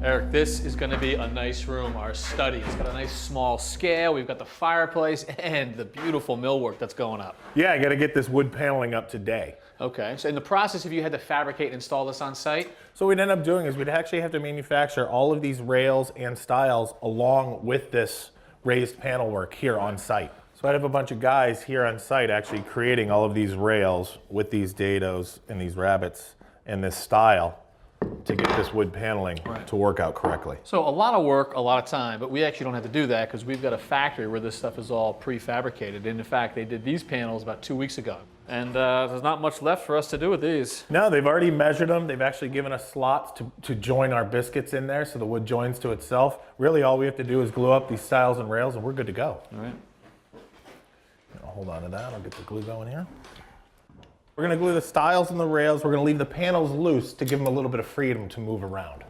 Erik, this is going to be a nice room, our study. It's got a nice small scale. We've got the fireplace and the beautiful millwork that's going up. Yeah, I got to get this wood paneling up today. Okay, so in the process, if you had to fabricate and install this on site? So what we'd end up doing is we'd actually have to manufacture all of these rails and stiles along with this raised panel work here on site. So I'd have a bunch of guys here on site actually creating all of these rails with these dados and these rabbets and this style to get this wood paneling to work out correctly. So a lot of work, a lot of time, but we actually don't have to do that because we've got a factory where this stuff is all prefabricated. And in fact, they did these panels about 2 weeks ago. And there's not much left for us to do with these. No, they've already measured them. They've actually given us slots to join our biscuits in there so the wood joins to itself. Really all we have to do is glue up these stiles and rails and we're good to go. All right. I'll hold on to that. I'll get the glue going here. We're going to glue the stiles and the rails. We're going to leave the panels loose to give them a little bit of freedom to move around.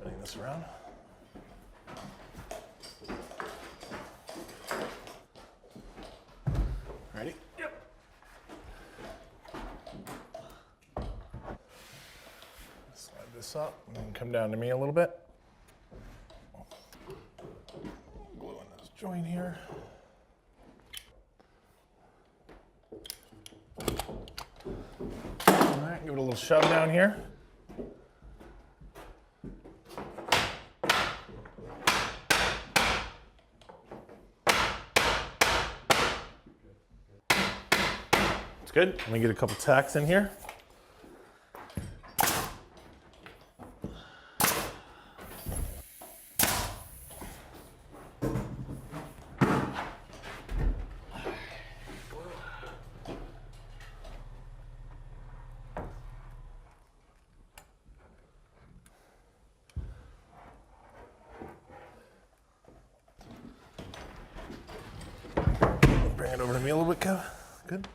Bring this around. Ready? Yep. Slide this up and then come down to me a little bit. Glue in this joint here. All right, give it a little shove down here. It's good. Let me get a couple tacks in here. Bring it over to me a little bit, Kev. Good.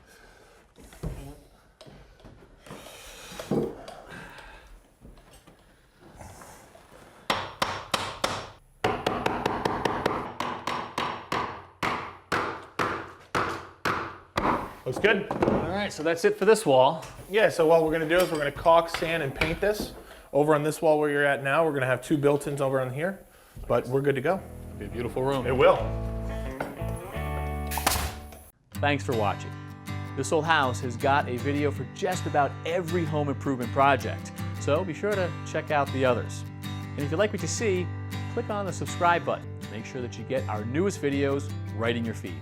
Looks good. All right, so that's it for this wall. Yeah, so what we're gonna do is we're gonna caulk, sand, and paint this. Over on this wall where you're at now, we're gonna have 2 built-ins over on here, but we're good to go. It'll be a beautiful room. It will. Thanks for watching. This Old House has got a video for just about every home improvement project, so be sure to check out the others. And if you like what you see, click on the subscribe button to make sure that you get our newest videos right in your feed.